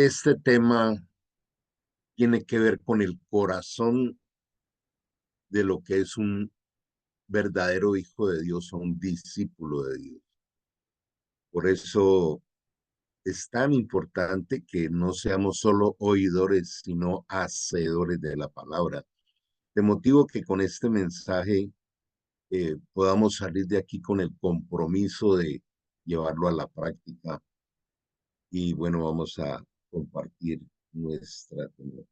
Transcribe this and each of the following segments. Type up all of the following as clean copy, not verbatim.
Este tema tiene que ver con el corazón de lo que es un verdadero hijo de Dios o un discípulo de Dios. Por eso es tan importante que no seamos solo oidores, sino hacedores de la palabra. De motivo que con este mensaje podamos salir de aquí con el compromiso de llevarlo a la práctica. Y bueno, vamos a compartir nuestra temática.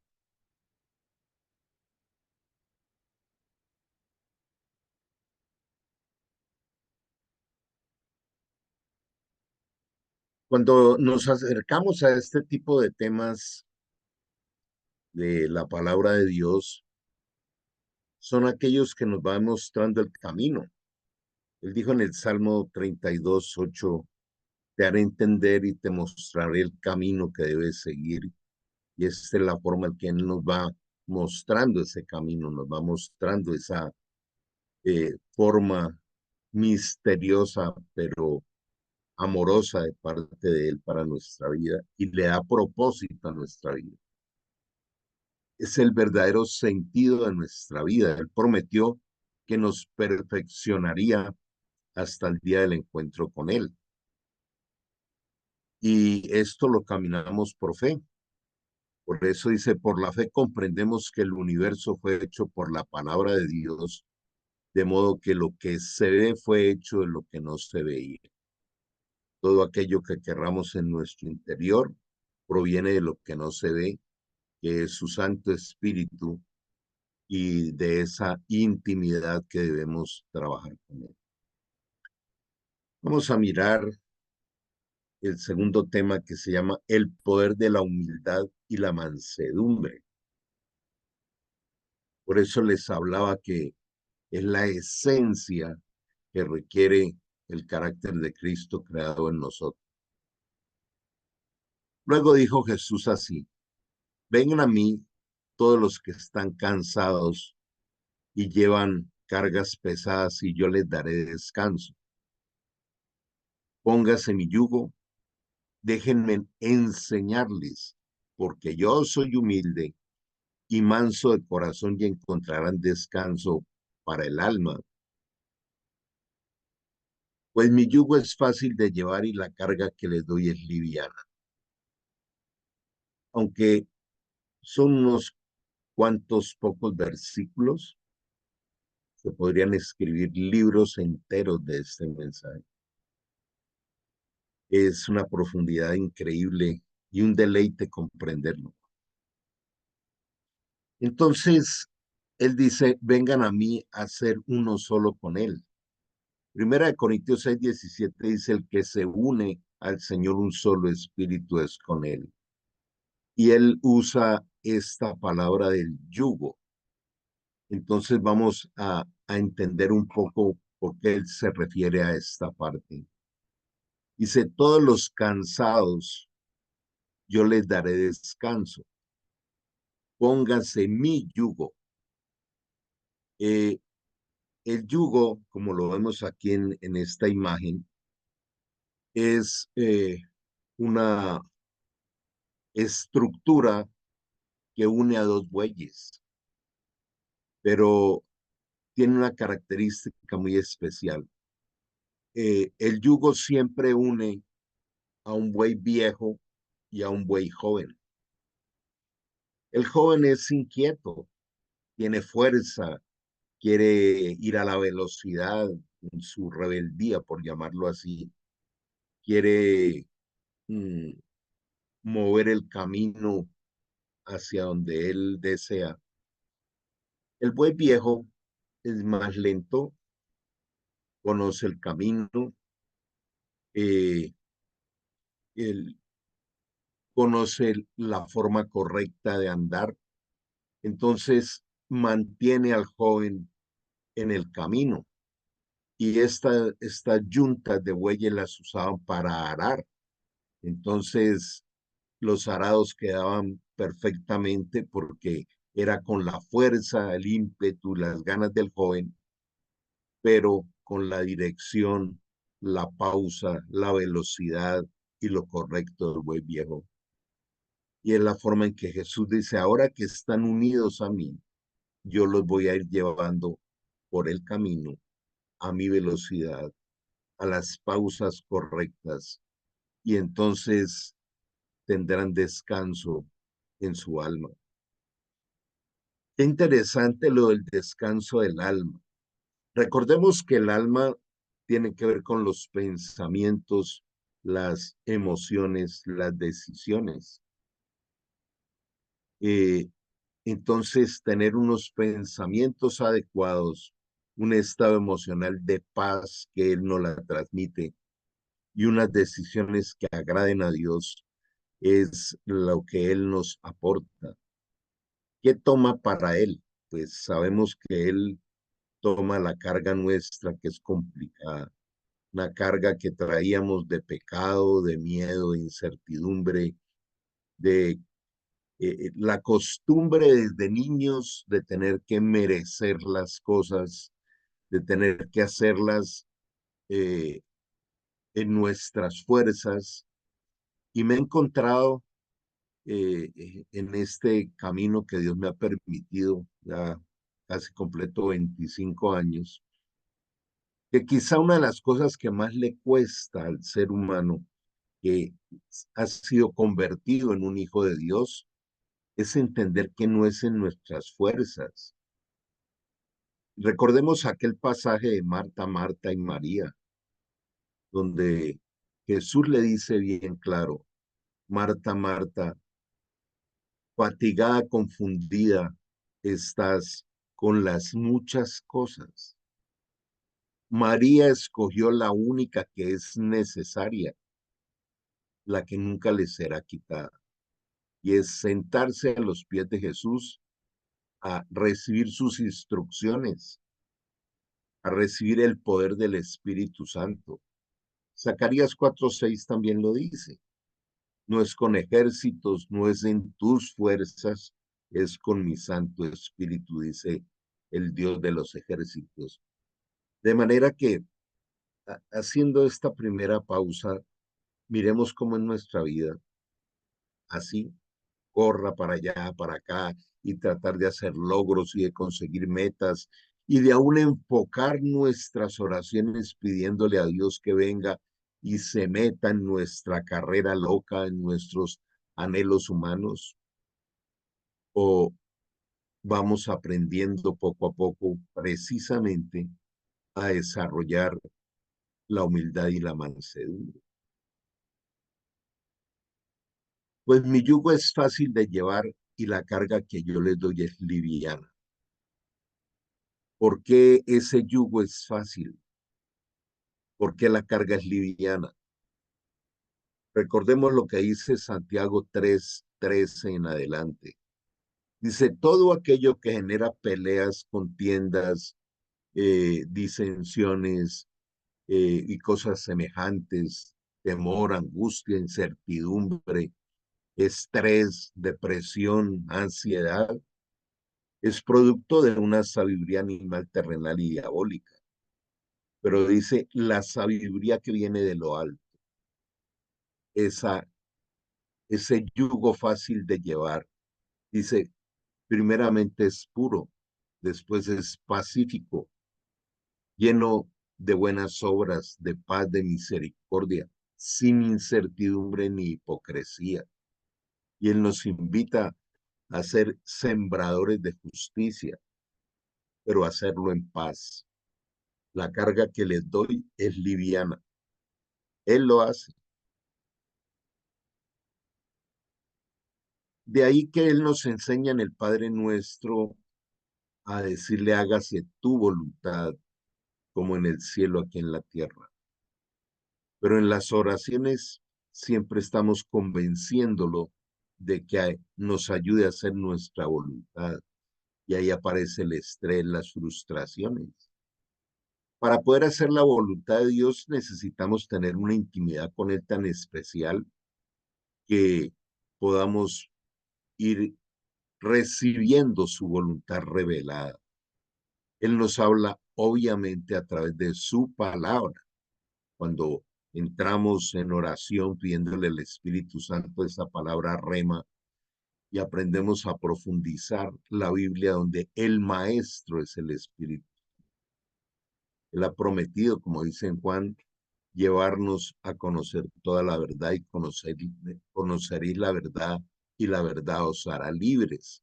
Cuando nos acercamos a este tipo de temas de la palabra de Dios, son aquellos que nos van mostrando el camino. Él dijo en el Salmo 32:8, te haré entender y te mostraré el camino que debes seguir. Y esta es la forma en que Él nos va mostrando ese camino, nos va mostrando esa forma misteriosa, pero amorosa de parte de Él para nuestra vida y le da propósito a nuestra vida. Es el verdadero sentido de nuestra vida. Él prometió que nos perfeccionaría hasta el día del encuentro con Él. Y esto lo caminamos por fe. Por eso dice, por la fe comprendemos que el universo fue hecho por la palabra de Dios, de modo que lo que se ve fue hecho de lo que no se veía. Todo aquello que querramos en nuestro interior proviene de lo que no se ve, que es su Santo Espíritu y de esa intimidad que debemos trabajar con Él. Vamos a mirar el segundo tema que se llama el poder de la humildad y la mansedumbre. Por eso les hablaba que es la esencia que requiere el carácter de Cristo creado en nosotros. Luego dijo Jesús así, vengan a mí todos los que están cansados y llevan cargas pesadas y yo les daré descanso. Póngase mi yugo, déjenme enseñarles, porque yo soy humilde y manso de corazón y encontrarán descanso para el alma. Pues mi yugo es fácil de llevar y la carga que les doy es liviana. Aunque son unos cuantos pocos versículos, se podrían escribir libros enteros de este mensaje. Es una profundidad increíble y un deleite comprenderlo. Entonces, él dice, vengan a mí a ser uno solo con él. Primera de Corintios 6:17 dice, el que se une al Señor un solo espíritu es con él. Y él usa esta palabra del yugo. Entonces vamos a entender un poco por qué él se refiere a esta parte. Dice, todos los cansados, yo les daré descanso. Pónganse mi yugo. Eh, el yugo, como lo vemos aquí en esta imagen, es una estructura que une a dos bueyes, pero tiene una característica muy especial. El yugo siempre une a un buey viejo y a un buey joven. El joven es inquieto, tiene fuerza, quiere ir a la velocidad en su rebeldía, por llamarlo así, quiere mm, mover el camino hacia donde él desea. El buey viejo es más lento, conoce el camino, eh, él conoce la forma correcta de andar, entonces mantiene al joven en el camino. Y estas yuntas de bueyes las usaban para arar. Entonces los arados quedaban perfectamente porque era con la fuerza, el ímpetu, las ganas del joven, pero con la dirección, la pausa, la velocidad y lo correcto del buey viejo. Y es la forma en que Jesús dice, ahora que están unidos a mí, yo los voy a ir llevando por el camino, a mi velocidad, a las pausas correctas, y entonces tendrán descanso en su alma. Qué interesante lo del descanso del alma. Recordemos que el alma tiene que ver con los pensamientos, las emociones, las decisiones. Eh, entonces, tener unos pensamientos adecuados, un estado emocional de paz que Él nos la transmite y unas decisiones que agraden a Dios es lo que Él nos aporta. ¿Qué toma para Él? Pues sabemos que Él toma la carga nuestra, que es complicada, una carga que traíamos de pecado, de miedo, de incertidumbre, de la costumbre desde niños de tener que merecer las cosas, de tener que hacerlas eh, en nuestras fuerzas. Y me he encontrado en este camino que Dios me ha permitido, ya casi completo 25 años, que quizá una de las cosas que más le cuesta al ser humano que ha sido convertido en un hijo de Dios es entender que no es en nuestras fuerzas. Recordemos aquel pasaje de Marta, Marta y María, donde Jesús le dice bien claro, Marta, Marta, fatigada, confundida, estás con las muchas cosas. María escogió la única que es necesaria, la que nunca le será quitada, y es sentarse a los pies de Jesús a recibir sus instrucciones, a recibir el poder del Espíritu Santo. Zacarías 4:6 también lo dice. No es con ejércitos, no es en tus fuerzas, es con mi Santo Espíritu, dice el Dios de los ejércitos. De manera que, haciendo esta primera pausa, miremos cómo en nuestra vida, así, corra para allá, para acá, y tratar de hacer logros y de conseguir metas, y de aún enfocar nuestras oraciones pidiéndole a Dios que venga y se meta en nuestra carrera loca, en nuestros anhelos humanos, o vamos aprendiendo poco a poco precisamente a desarrollar la humildad y la mansedumbre. Pues mi yugo es fácil de llevar y la carga que yo les doy es liviana. ¿Por qué ese yugo es fácil? ¿Por qué la carga es liviana? Recordemos lo que dice Santiago 3:13 en adelante. Dice, todo aquello que genera peleas, contiendas, disensiones y cosas semejantes, temor, angustia, incertidumbre, estrés, depresión, ansiedad, es producto de una sabiduría animal, terrenal y diabólica. Pero dice, la sabiduría que viene de lo alto, esa, ese yugo fácil de llevar, dice, primeramente es puro, después es pacífico, lleno de buenas obras, de paz, de misericordia, sin incertidumbre ni hipocresía. Y Él nos invita a ser sembradores de justicia, pero hacerlo en paz. La carga que les doy es liviana. Él lo hace. De ahí que Él nos enseña en el Padre Nuestro a decirle hágase tu voluntad como en el cielo, aquí en la tierra. Pero en las oraciones siempre estamos convenciéndolo de que nos ayude a hacer nuestra voluntad. Y ahí aparece el estrés, las frustraciones. Para poder hacer la voluntad de Dios necesitamos tener una intimidad con Él tan especial que podamos ir recibiendo su voluntad revelada. Él nos habla obviamente a través de su palabra. Cuando entramos en oración pidiéndole al Espíritu Santo esa palabra rema, y aprendemos a profundizar la Biblia donde el maestro es el Espíritu. Él ha prometido, como dice en Juan, llevarnos a conocer toda la verdad y conoceréis la verdad y la verdad os hará libres.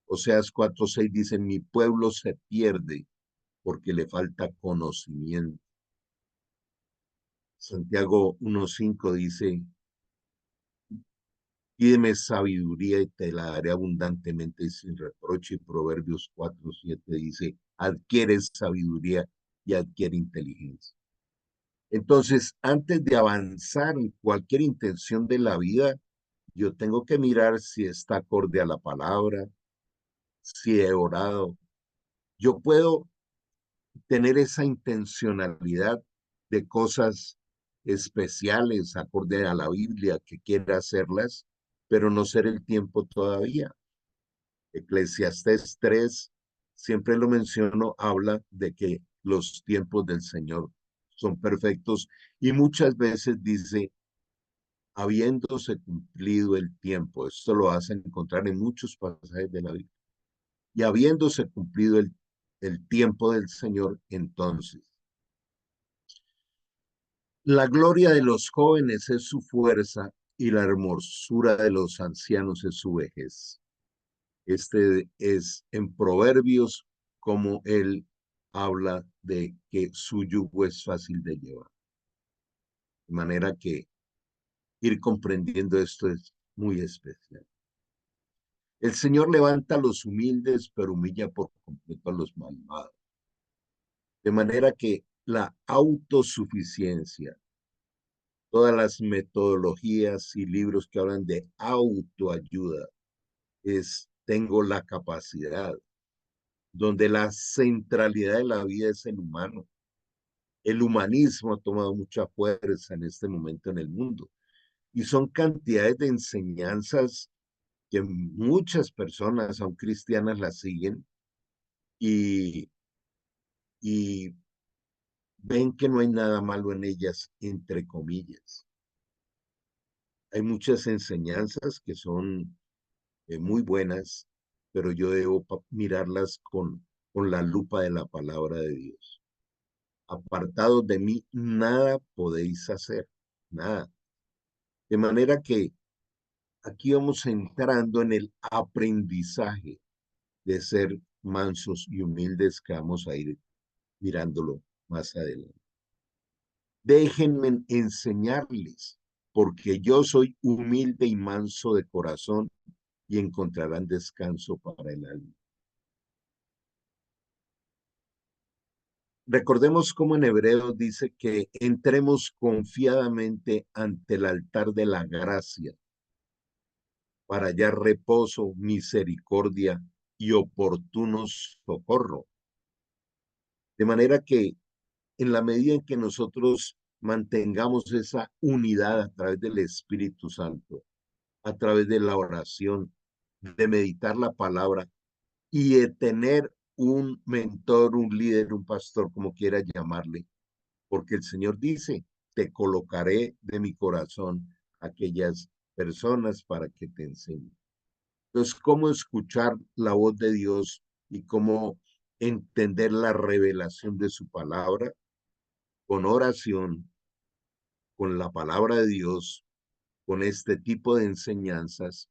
Oseas 4:6 dice, mi pueblo se pierde porque le falta conocimiento. Santiago 1:5 dice, pídeme sabiduría y te la daré abundantemente y sin reproche. Y Proverbios 4:7 dice, adquiere sabiduría y adquiere inteligencia. Entonces, antes de avanzar en cualquier intención de la vida, yo tengo que mirar si está acorde a la palabra, si he orado. Yo puedo tener esa intencionalidad de cosas especiales acorde a la Biblia que quiera hacerlas, pero no ser el tiempo todavía. Eclesiastés 3, siempre lo menciono, habla de que los tiempos del Señor son perfectos y muchas veces dice, habiéndose cumplido el tiempo, esto lo vas a encontrar en muchos pasajes de la Biblia, y habiéndose cumplido el tiempo del Señor, entonces, la gloria de los jóvenes es su fuerza y la hermosura de los ancianos es su vejez. Este es en Proverbios como él habla de que su yugo es fácil de llevar. De manera que ir comprendiendo esto es muy especial. El Señor levanta a los humildes, pero humilla por completo a los malvados. De manera que la autosuficiencia, todas las metodologías y libros que hablan de autoayuda, tengo la capacidad, donde la centralidad de la vida es el humano. El humanismo ha tomado mucha fuerza en este momento en el mundo y son cantidades de enseñanzas que muchas personas, aun cristianas, las siguen y, y ven que no hay nada malo en ellas, entre comillas. Hay muchas enseñanzas que son muy buenas, pero yo debo mirarlas con la lupa de la palabra de Dios. Apartados de mí, nada podéis hacer, nada. De manera que aquí vamos entrando en el aprendizaje de ser mansos y humildes que vamos a ir mirándolo más adelante. Déjenme enseñarles, porque yo soy humilde y manso de corazón y encontrarán descanso para el alma. Recordemos cómo en Hebreos dice que entremos confiadamente ante el altar de la gracia para hallar reposo, misericordia y oportuno socorro. De manera que en la medida en que nosotros mantengamos esa unidad a través del Espíritu Santo, a través de la oración, de meditar la palabra y de tener un mentor, un líder, un pastor, como quiera llamarle, porque el Señor dice, te colocaré de mi corazón aquellas personas para que te enseñen. Entonces, ¿cómo escuchar la voz de Dios y cómo entender la revelación de su palabra? Con oración, con la palabra de Dios, con este tipo de enseñanzas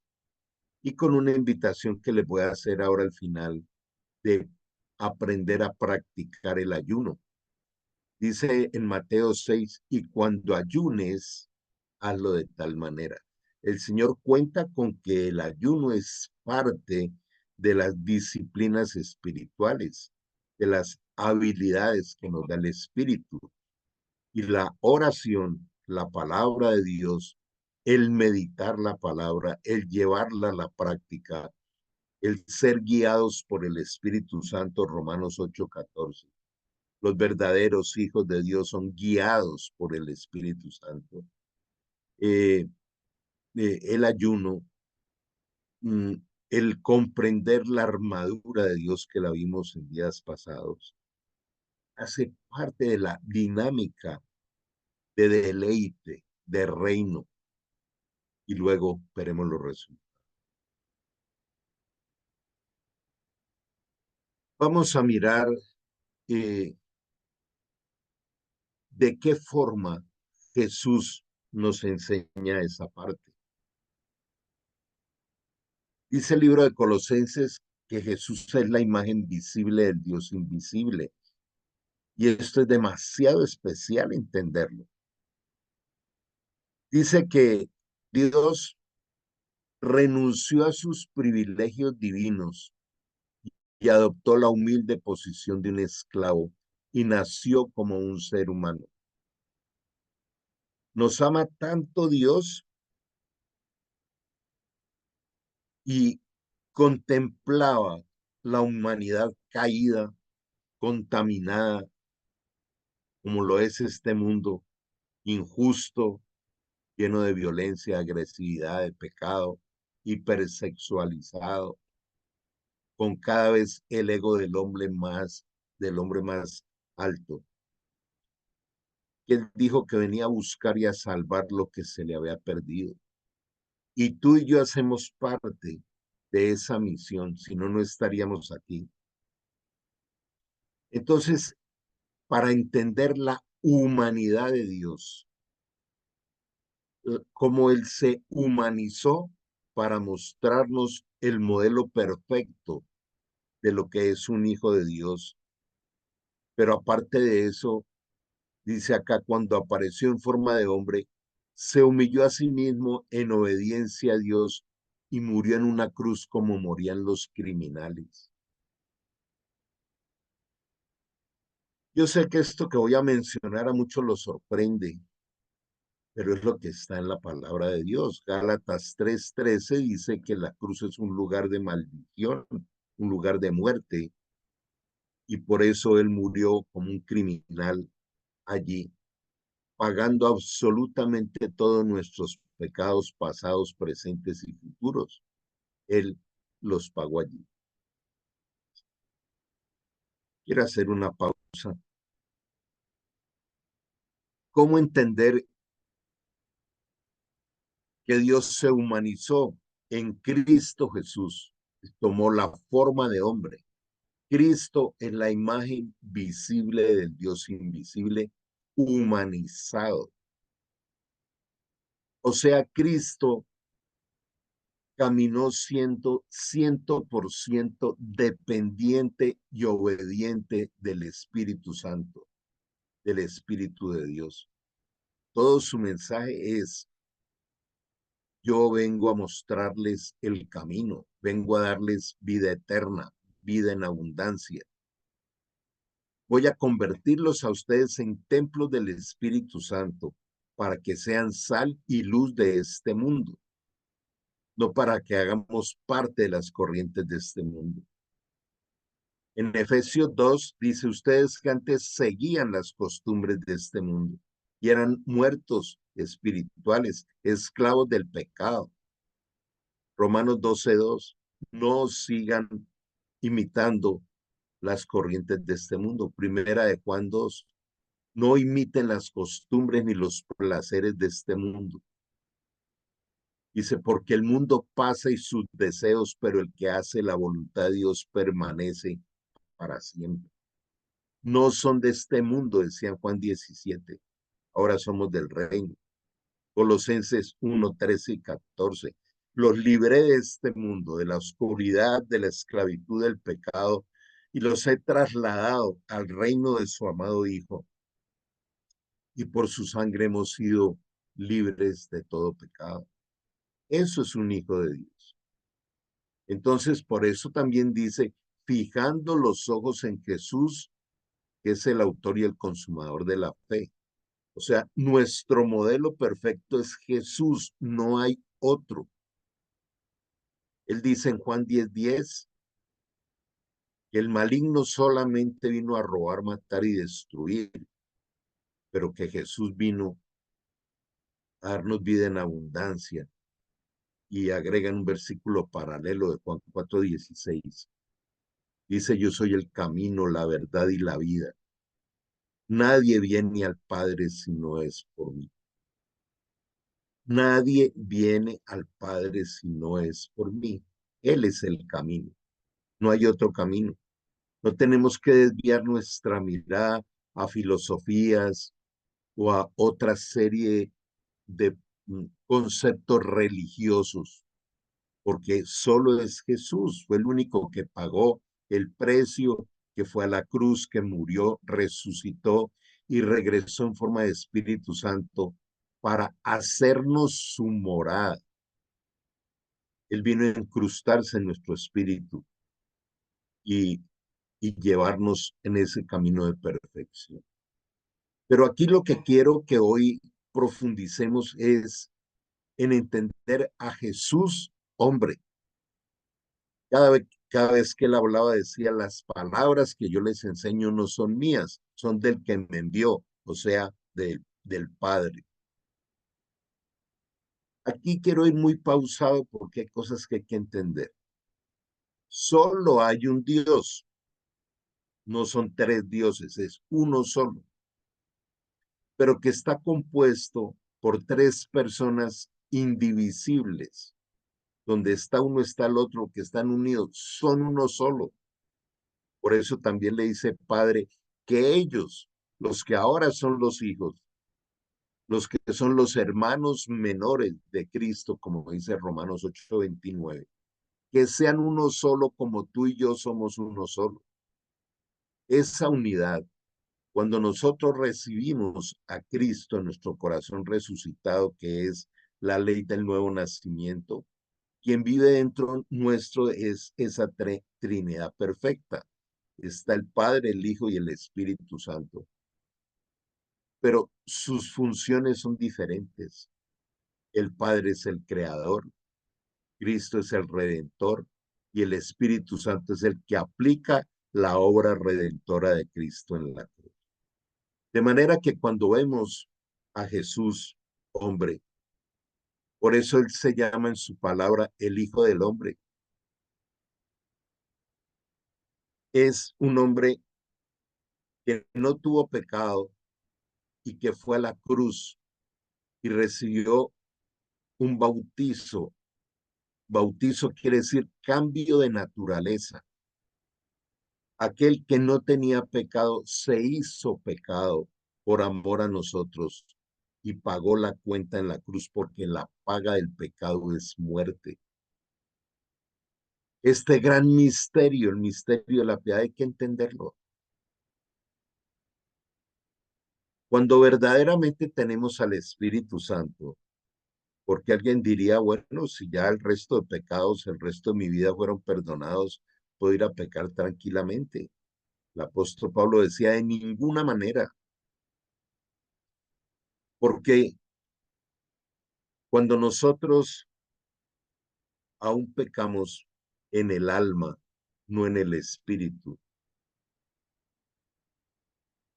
y con una invitación que le voy a hacer ahora al final de aprender a practicar el ayuno. Dice en Mateo 6, y cuando ayunes, hazlo de tal manera. El Señor cuenta con que el ayuno es parte de las disciplinas espirituales, de las habilidades que nos da el Espíritu. Y la oración, la palabra de Dios, el meditar la palabra, el llevarla a la práctica, el ser guiados por el Espíritu Santo, Romanos 8:14. Los verdaderos hijos de Dios son guiados por el Espíritu Santo. El ayuno, mm, el comprender la armadura de Dios que la vimos en días pasados, hace parte de la dinámica de deleite, de reino, y luego veremos los resultados. Vamos a mirar eh, de qué forma Jesús nos enseña esa parte. Dice el libro de Colosenses que Jesús es la imagen visible del Dios invisible. Y esto es demasiado especial entenderlo. Dice que Dios renunció a sus privilegios divinos y adoptó la humilde posición de un esclavo y nació como un ser humano. Nos ama tanto Dios y contemplaba la humanidad caída, contaminada, como lo es este mundo, injusto, lleno de violencia, agresividad, de pecado, hipersexualizado, con cada vez el ego del hombre más alto. Él dijo que venía a buscar y a salvar lo que se le había perdido. Y tú y yo hacemos parte de esa misión, si no, no estaríamos aquí. Entonces, para entender la humanidad de Dios, cómo Él se humanizó para mostrarnos el modelo perfecto de lo que es un hijo de Dios. Pero aparte de eso, dice acá, cuando apareció en forma de hombre, se humilló a sí mismo en obediencia a Dios y murió en una cruz como morían los criminales. Yo sé que esto que voy a mencionar a muchos los sorprende, pero es lo que está en la palabra de Dios. Gálatas 3:13 dice que la cruz es un lugar de maldición, un lugar de muerte, y por eso él murió como un criminal allí, pagando absolutamente todos nuestros pecados pasados, presentes y futuros. Él los pagó allí. Quiero hacer una pausa. ¿Cómo entender que Dios se humanizó en Cristo Jesús? Tomó la forma de hombre. Cristo es la imagen visible del Dios invisible, humanizado. O sea, Cristo caminó siendo 100% dependiente y obediente del Espíritu Santo, del Espíritu de Dios. Todo su mensaje es: yo vengo a mostrarles el camino, vengo a darles vida eterna, vida en abundancia. Voy a convertirlos a ustedes en templos del Espíritu Santo para que sean sal y luz de este mundo, no para que hagamos parte de las corrientes de este mundo. En Efesios 2 dice, ustedes que antes seguían las costumbres de este mundo y eran muertos espirituales, esclavos del pecado. Romanos 12:2, no sigan imitando las corrientes de este mundo. Primera de Juan 2, no imiten las costumbres ni los placeres de este mundo. Dice, porque el mundo pasa y sus deseos, pero el que hace la voluntad de Dios permanece para siempre. No son de este mundo, decía Juan 17. Ahora somos del reino. Colosenses 1:13 y 14. Los libré de este mundo, de la oscuridad, de la esclavitud del pecado, y los he trasladado al reino de su amado Hijo. Y por su sangre hemos sido libres de todo pecado. Eso es un hijo de Dios. Entonces, por eso también dice, fijando los ojos en Jesús, que es el autor y el consumador de la fe. O sea, nuestro modelo perfecto es Jesús, no hay otro. Él dice en Juan 10:10 que el maligno solamente vino a robar, matar y destruir, pero que Jesús vino a darnos vida en abundancia. Y agrega en un versículo paralelo de Juan 4:16. Dice, yo soy el camino, la verdad y la vida. Nadie viene al Padre si no es por mí. Nadie viene al Padre si no es por mí. Él es el camino. No hay otro camino. No tenemos que desviar nuestra mirada a filosofías o a otra serie de conceptos religiosos, porque solo es Jesús, fue el único que pagó el precio, que fue a la cruz, que murió, resucitó y regresó en forma de Espíritu Santo para hacernos su morada. Él vino a incrustarse en nuestro espíritu y, y llevarnos en ese camino de perfección. Pero aquí lo que quiero que hoy profundicemos es en entender a Jesús hombre. Cada vez que él hablaba decía, las palabras que yo les enseño no son mías, son del que me envió, o sea, del Padre. Aquí quiero ir muy pausado porque hay cosas que hay que entender. Solo hay un Dios, no son tres dioses, es uno solo, pero que está compuesto por tres personas indivisibles. Donde está uno está el otro, que están unidos, son uno solo. Por eso también le dice Padre que ellos, los que ahora son los hijos, los que son los hermanos menores de Cristo, como dice Romanos 8:29, que sean uno solo como tú y yo somos uno solo. Esa unidad, cuando nosotros recibimos a Cristo en nuestro corazón resucitado, que es la ley del nuevo nacimiento, quien vive dentro nuestro es esa Trinidad perfecta. Está el Padre, el Hijo y el Espíritu Santo. Pero sus funciones son diferentes. El Padre es el creador, Cristo es el redentor y el Espíritu Santo es el que aplica la obra redentora de Cristo en la cruz. De manera que cuando vemos a Jesús, hombre, por eso él se llama en su palabra el Hijo del Hombre. Es un hombre que no tuvo pecado y que fue a la cruz y recibió un bautizo. Bautizo quiere decir cambio de naturaleza. Aquel que no tenía pecado se hizo pecado por amor a nosotros y pagó la cuenta en la cruz porque la paga del pecado es muerte. Este gran misterio, el misterio de la piedad, hay que entenderlo. Cuando verdaderamente tenemos al Espíritu Santo, porque alguien diría, bueno, si ya el resto de pecados, el resto de mi vida fueron perdonados, puedo ir a pecar tranquilamente. El apóstol Pablo decía, de ninguna manera, porque cuando nosotros aún pecamos en el alma, no en el espíritu,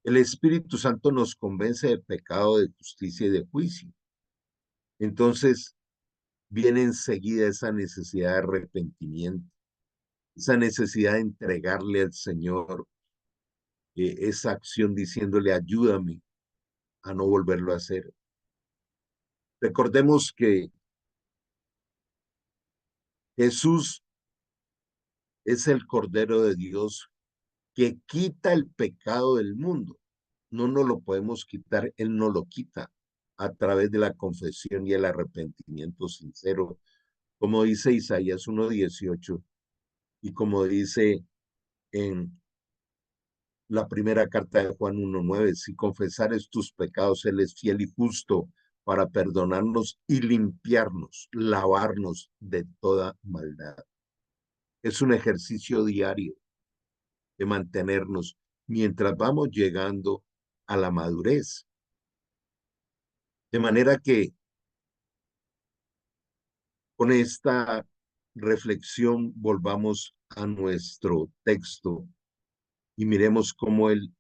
el Espíritu Santo nos convence de pecado, de justicia y de juicio. Entonces viene enseguida esa necesidad de arrepentimiento, esa necesidad de entregarle al Señor esa acción diciéndole, ayúdame a no volverlo a hacer. Recordemos que Jesús es el Cordero de Dios que quita el pecado del mundo. No nos lo podemos quitar, Él no lo quita a través de la confesión y el arrepentimiento sincero, como dice Isaías 1:18 y como dice en la primera carta de Juan 1:9, si confesares tus pecados, Él es fiel y justo para perdonarnos y limpiarnos, lavarnos de toda maldad. Es un ejercicio diario de mantenernos mientras vamos llegando a la madurez. De manera que con esta reflexión volvamos a nuestro texto y miremos cómo él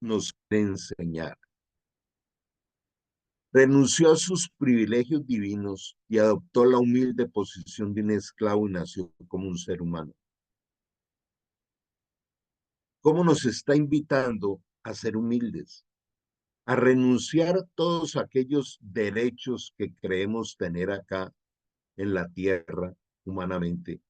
nos quiere enseñar. Renunció a sus privilegios divinos y adoptó la humilde posición de un esclavo y nació como un ser humano. ¿Cómo nos está invitando a ser humildes? A renunciar a todos aquellos derechos que creemos tener acá en la tierra humanamente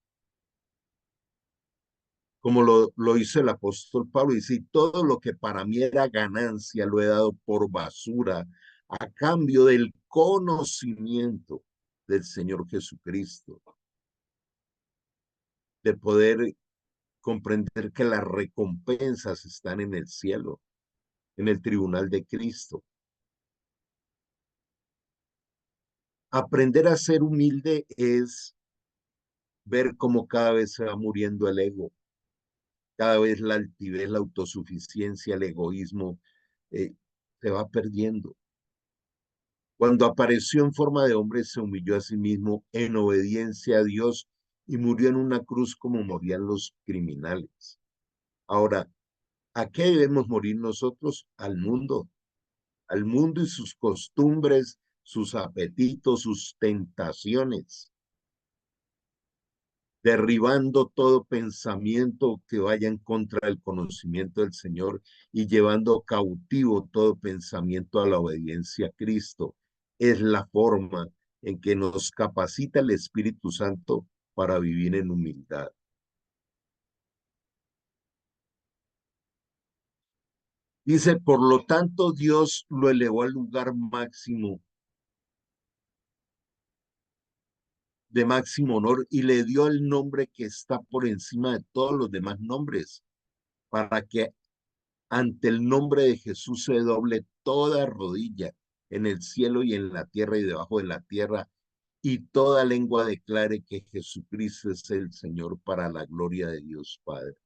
como lo hizo el apóstol Pablo, dice, y todo lo que para mí era ganancia lo he dado por basura a cambio del conocimiento del Señor Jesucristo, de poder comprender que las recompensas están en el cielo, en el tribunal de Cristo. Aprender a ser humilde es ver cómo cada vez se va muriendo el ego, cada vez la altivez, la autosuficiencia, el egoísmo se va perdiendo. Cuando apareció en forma de hombre, se humilló a sí mismo en obediencia a Dios y murió en una cruz como morían los criminales. Ahora, ¿a qué debemos morir nosotros? Al mundo y sus costumbres, sus apetitos, sus tentaciones, derribando todo pensamiento que vaya en contra del conocimiento del Señor y llevando cautivo todo pensamiento a la obediencia a Cristo. Es la forma en que nos capacita el Espíritu Santo para vivir en humildad. Dice, por lo tanto, Dios lo elevó al lugar máximo, de máximo honor, y le dio el nombre que está por encima de todos los demás nombres, para que ante el nombre de Jesús se doble toda rodilla en el cielo y en la tierra y debajo de la tierra, y toda lengua declare que Jesucristo es el Señor para la gloria de Dios Padre.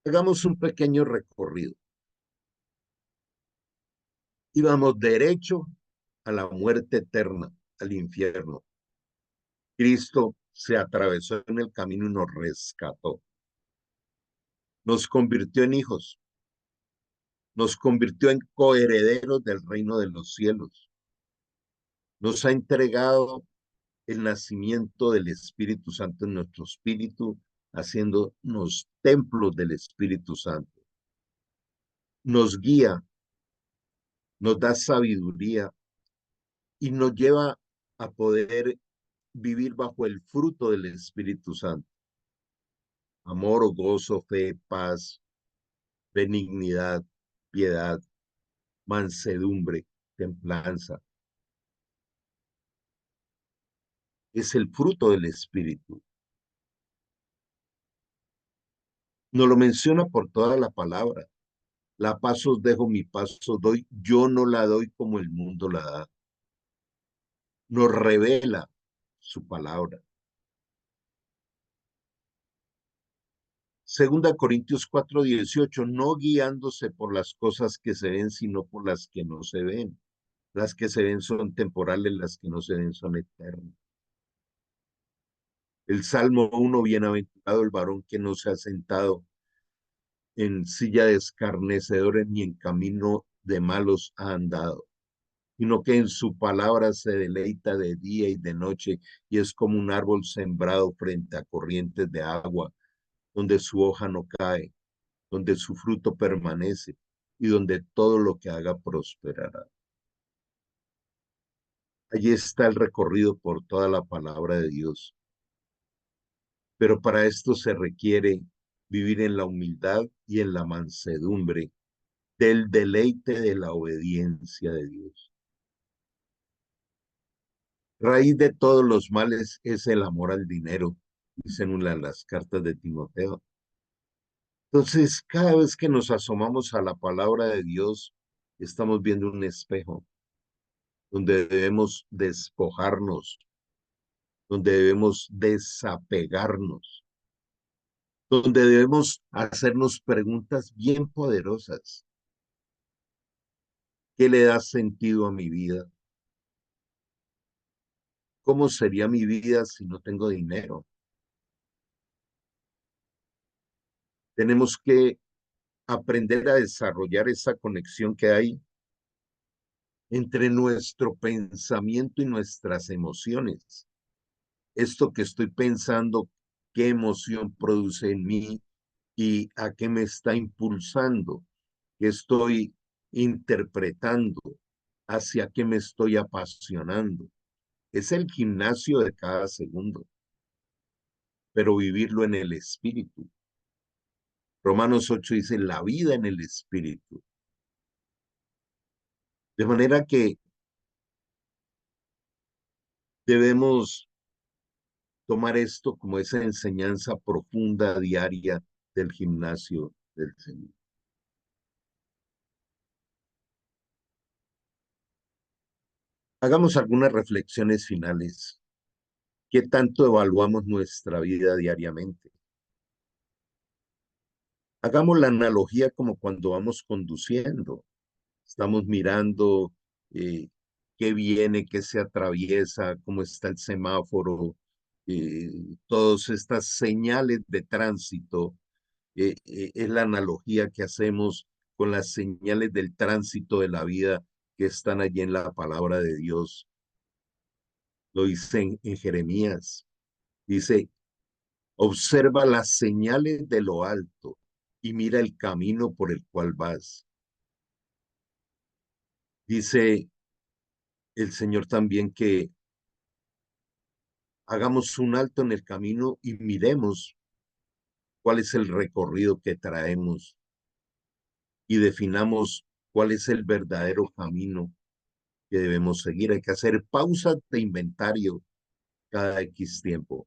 Hagamos un pequeño recorrido. Íbamos derecho a la muerte eterna, al infierno. Cristo se atravesó en el camino y nos rescató. Nos convirtió en hijos, nos convirtió en coherederos del reino de los cielos. Nos ha entregado el nacimiento del Espíritu Santo en nuestro espíritu, haciéndonos templos del Espíritu Santo. Nos guía, nos da sabiduría y nos lleva a poder vivir bajo el fruto del Espíritu Santo. Amor, gozo, fe, paz, benignidad, piedad, mansedumbre, templanza. Es el fruto del Espíritu. Nos lo menciona por toda la palabra. La paz os dejo, mi paz os doy. Yo no la doy como el mundo la da. Nos revela su palabra. Segunda Corintios 4:18, no guiándose por las cosas que se ven, sino por las que no se ven. Las que se ven son temporales, las que no se ven son eternas. El Salmo 1, bienaventurado el varón que no se ha sentado en silla de escarnecedores ni en camino de malos ha andado, sino que en su palabra se deleita de día y de noche y es como un árbol sembrado frente a corrientes de agua, donde su hoja no cae, donde su fruto permanece y donde todo lo que haga prosperará. Allí está el recorrido por toda la palabra de Dios. Pero para esto se requiere vivir en la humildad y en la mansedumbre del deleite de la obediencia de Dios. Raíz de todos los males es el amor al dinero, dicen una de las cartas de Timoteo. Entonces, cada vez que nos asomamos a la palabra de Dios, estamos viendo un espejo donde debemos despojarnos, donde debemos desapegarnos, donde debemos hacernos preguntas bien poderosas. ¿Qué le da sentido a mi vida? ¿Cómo sería mi vida si no tengo dinero? Tenemos que aprender a desarrollar esa conexión que hay entre nuestro pensamiento y nuestras emociones. Esto que estoy pensando, qué emoción produce en mí y a qué me está impulsando, qué estoy interpretando, hacia qué me estoy apasionando. Es el gimnasio de cada segundo. pero vivirlo en el Espíritu. Romanos 8 dice la vida en el Espíritu. De manera que debemos tomar esto como esa enseñanza profunda diaria del gimnasio del Señor. Hagamos algunas reflexiones finales. ¿Qué tanto evaluamos nuestra vida diariamente? Hagamos la analogía como cuando vamos conduciendo. Estamos mirando qué viene, qué se atraviesa, cómo está el semáforo, todas estas señales de tránsito. Es la analogía que hacemos con las señales del tránsito de la vida que están allí en la palabra de Dios. Lo dice en Jeremías. Dice, observa las señales de lo alto y mira el camino por el cual vas. Dice el Señor también que hagamos un alto en el camino y miremos cuál es el recorrido que traemos y definamos cuál es el verdadero camino que debemos seguir. Hay que hacer pausas de inventario cada X tiempo,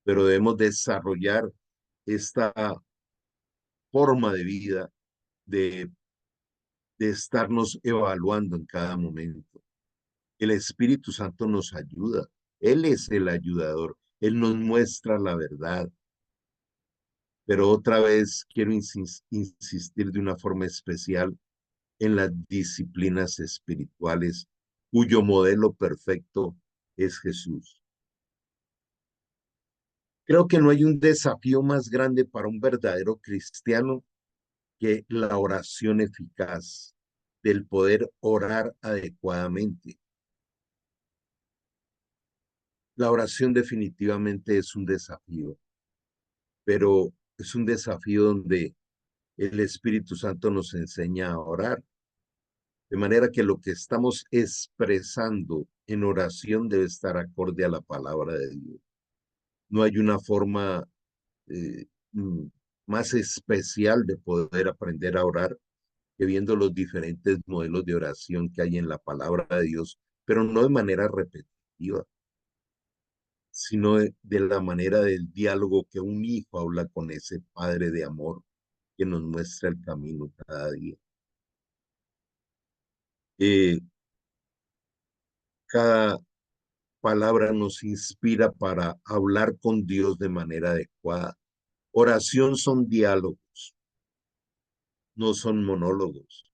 pero debemos desarrollar esta forma de vida de, de estarnos evaluando en cada momento. El Espíritu Santo nos ayuda. Él es el ayudador. Él nos muestra la verdad. Pero otra vez quiero insistir de una forma especial en las disciplinas espirituales, cuyo modelo perfecto es Jesús. Creo que no hay un desafío más grande para un verdadero cristiano que la oración eficaz, del poder orar adecuadamente. La oración definitivamente es un desafío, pero es un desafío donde el Espíritu Santo nos enseña a orar. De manera que lo que estamos expresando en oración debe estar acorde a la palabra de Dios. No hay una forma eh, mm, más especial de poder aprender a orar que viendo los diferentes modelos de oración que hay en la palabra de Dios, pero no de manera repetitiva, sino de la manera del diálogo que un hijo habla con ese padre de amor que nos muestra el camino cada día. Eh, cada palabra nos inspira para hablar con Dios de manera adecuada. Oración son diálogos, no son monólogos.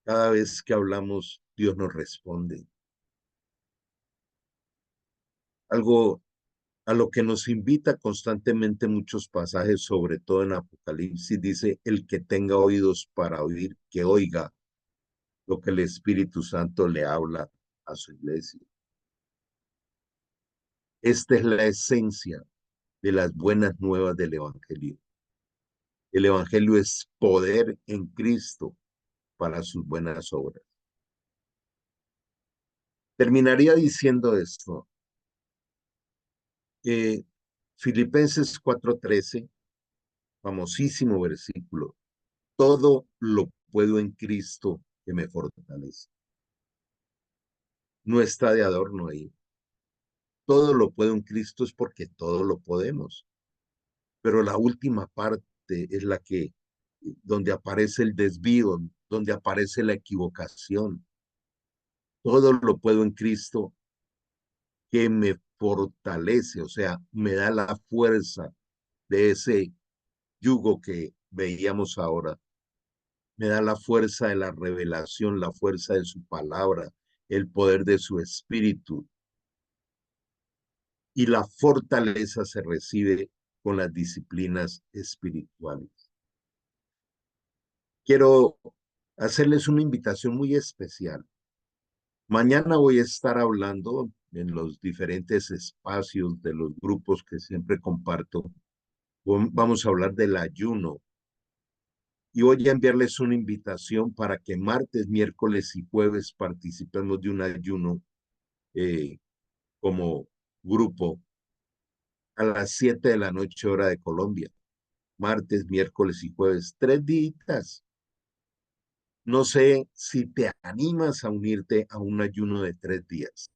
Cada vez que hablamos, Dios nos responde. Algo a lo que nos invita constantemente muchos pasajes, sobre todo en Apocalipsis, dice, el que tenga oídos para oír, que oiga lo que el Espíritu Santo le habla a su iglesia. Esta es la esencia de las buenas nuevas del Evangelio. El Evangelio es poder en Cristo para sus buenas obras. Terminaría diciendo esto. Filipenses 4:13, famosísimo versículo. Todo lo puedo en Cristo que me fortalece. No está de adorno ahí. Todo lo puedo en Cristo es porque todo lo podemos. Pero la última parte es la que, donde aparece el desvío, donde aparece la equivocación. Todo lo puedo en Cristo que me fortalece, o sea, me da la fuerza de ese yugo que veíamos ahora. Me da la fuerza de la revelación, la fuerza de su palabra, el poder de su espíritu. Y la fortaleza se recibe con las disciplinas espirituales. Quiero hacerles una invitación muy especial. Mañana voy a estar hablando en los diferentes espacios de los grupos que siempre comparto. Vamos a hablar del ayuno y voy a enviarles una invitación para que martes, miércoles y jueves participemos de un ayuno como grupo a las 7 de la noche, hora de Colombia. Martes, miércoles y jueves, 3 días. No sé si te animas a unirte a un ayuno de 3 días.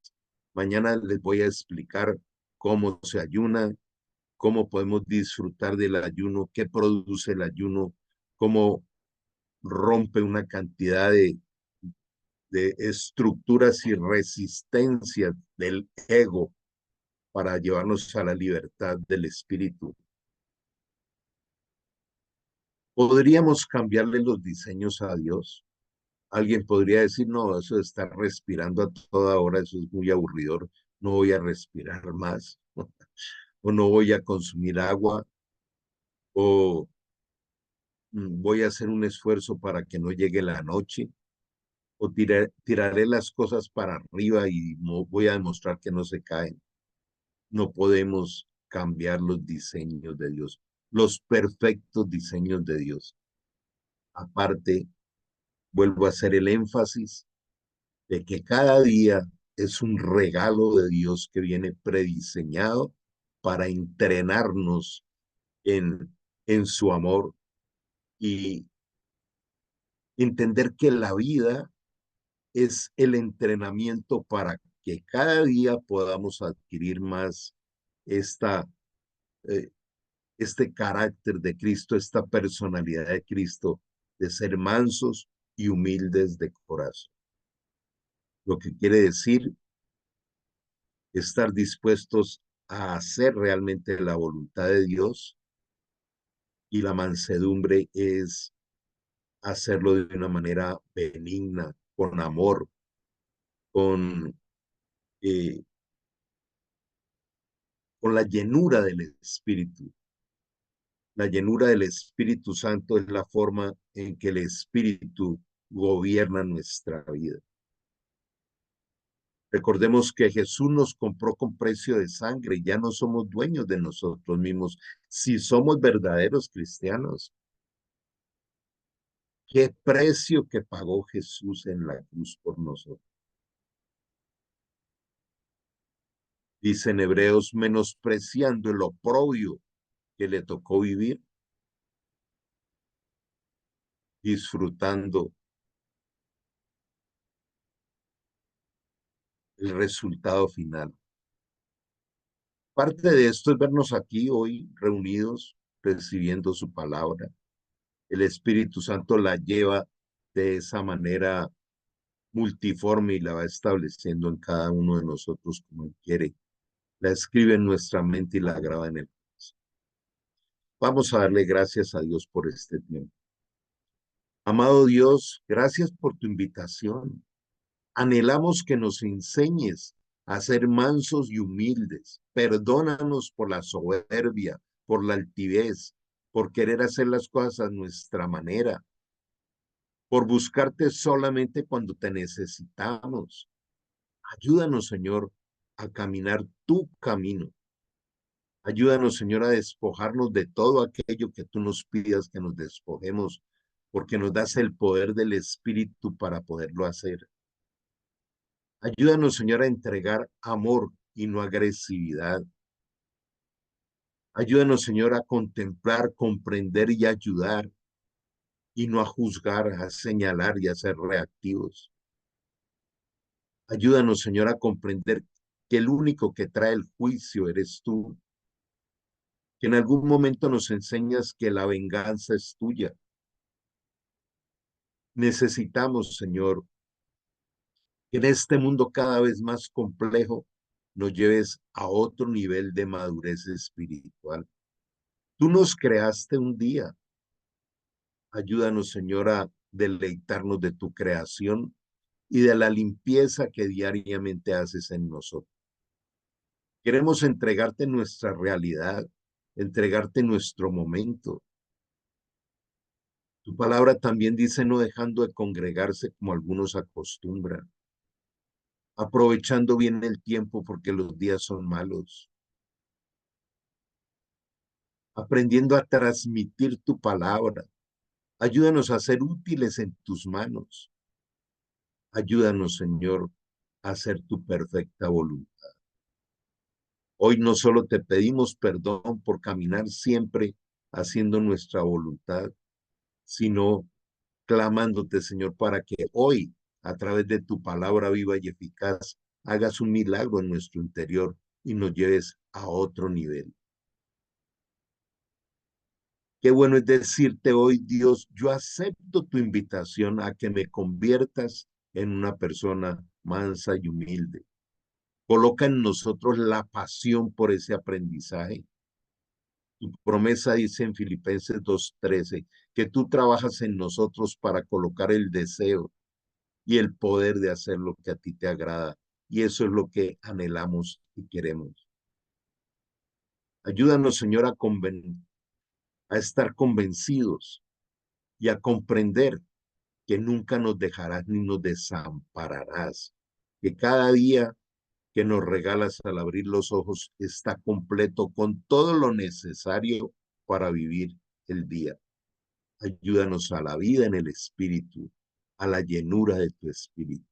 Mañana les voy a explicar cómo se ayuna, cómo podemos disfrutar del ayuno, qué produce el ayuno, cómo rompe una cantidad de estructuras y resistencias del ego para llevarnos a la libertad del espíritu. ¿Podríamos cambiarle los diseños a Dios? Alguien podría decir, no, eso de estar respirando a toda hora, eso es muy aburridor, no voy a respirar más, o no voy a consumir agua, o voy a hacer un esfuerzo para que no llegue la noche, o tiraré las cosas para arriba y voy a demostrar que no se caen. No podemos cambiar los diseños de Dios, los perfectos diseños de Dios. Aparte, vuelvo a hacer el énfasis de que cada día es un regalo de Dios que viene prediseñado para entrenarnos en su amor y entender que la vida es el entrenamiento para que cada día podamos adquirir más esta, eh, este carácter de Cristo, esta personalidad de Cristo, de ser mansos y humildes de corazón. Lo que quiere decir estar dispuestos a hacer realmente la voluntad de Dios, y la mansedumbre es hacerlo de una manera benigna, con amor, con, eh, con la llenura del Espíritu. La llenura del Espíritu Santo es la forma en que el Espíritu gobierna nuestra vida. Recordemos que Jesús nos compró con precio de sangre y ya no somos dueños de nosotros mismos. Si somos verdaderos cristianos, qué precio que pagó Jesús en la cruz por nosotros. Dice en Hebreos, menospreciando el oprobio que le tocó vivir, disfrutando el resultado final. Parte de esto es vernos aquí hoy reunidos, recibiendo su palabra. El Espíritu Santo la lleva de esa manera multiforme y la va estableciendo en cada uno de nosotros como Él quiere. La escribe en nuestra mente y la graba en el corazón. Vamos a darle gracias a Dios por este tiempo. Amado Dios, gracias por tu invitación. Anhelamos que nos enseñes a ser mansos y humildes. Perdónanos por la soberbia, por la altivez, por querer hacer las cosas a nuestra manera, por buscarte solamente cuando te necesitamos. Ayúdanos, Señor, a caminar tu camino. Ayúdanos, Señor, a despojarnos de todo aquello que tú nos pidas que nos despojemos, porque nos das el poder del Espíritu para poderlo hacer. Ayúdanos, Señor, a entregar amor y no agresividad. Ayúdanos, Señor, a contemplar, comprender y ayudar, y no a juzgar, a señalar y a ser reactivos. Ayúdanos, Señor, a comprender que el único que trae el juicio eres tú, que en algún momento nos enseñas que la venganza es tuya. Necesitamos, Señor, que en este mundo cada vez más complejo nos lleves a otro nivel de madurez espiritual. Tú nos creaste un día. Ayúdanos, Señor, a deleitarnos de tu creación y de la limpieza que diariamente haces en nosotros. Queremos entregarte nuestra realidad, entregarte nuestro momento. Tu palabra también dice no dejando de congregarse como algunos acostumbran, aprovechando bien el tiempo porque los días son malos, aprendiendo a transmitir tu palabra. Ayúdanos a ser útiles en tus manos. Ayúdanos, Señor, a hacer tu perfecta voluntad. Hoy no solo te pedimos perdón por caminar siempre haciendo nuestra voluntad, sino clamándote, Señor, para que hoy, a través de tu palabra viva y eficaz, hagas un milagro en nuestro interior y nos lleves a otro nivel. Qué bueno es decirte hoy, Dios, yo acepto tu invitación a que me conviertas en una persona mansa y humilde. Coloca en nosotros la pasión por ese aprendizaje. Tu promesa dice en Filipenses 2:13 que tú trabajas en nosotros para colocar el deseo y el poder de hacer lo que a ti te agrada. Y eso es lo que anhelamos y queremos. Ayúdanos, Señor, a estar convencidos y a comprender que nunca nos dejarás ni nos desampararás, que cada día que nos regalas al abrir los ojos está completo con todo lo necesario para vivir el día. Ayúdanos a la vida en el espíritu, a la llenura de tu espíritu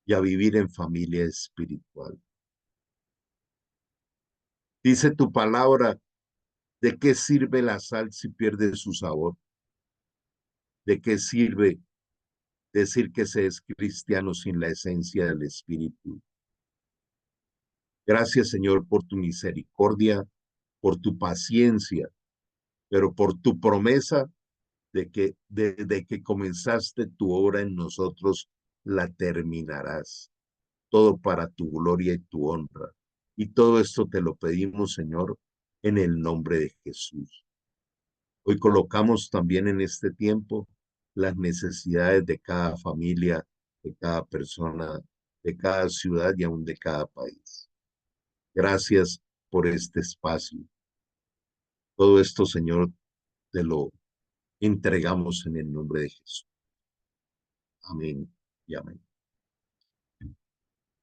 y a vivir en familia espiritual. Dice tu palabra, ¿de qué sirve la sal si pierde su sabor? ¿De qué sirve decir que se es cristiano sin la esencia del espíritu? Gracias, Señor, por tu misericordia, por tu paciencia, pero por tu promesa de que desde que comenzaste tu obra en nosotros, la terminarás. Todo para tu gloria y tu honra. Y todo esto te lo pedimos, Señor, en el nombre de Jesús. Hoy colocamos también en este tiempo las necesidades de cada familia, de cada persona, de cada ciudad y aún de cada país. Gracias por este espacio. Todo esto, Señor, te lo entregamos en el nombre de Jesús. Amén y amén.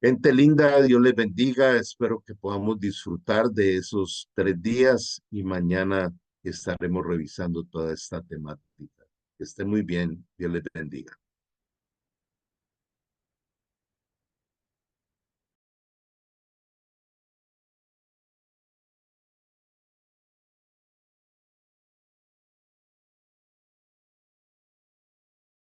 Gente linda, Dios les bendiga. Espero que podamos disfrutar de esos 3 días y mañana estaremos revisando toda esta temática. Que esté muy bien. Dios les bendiga.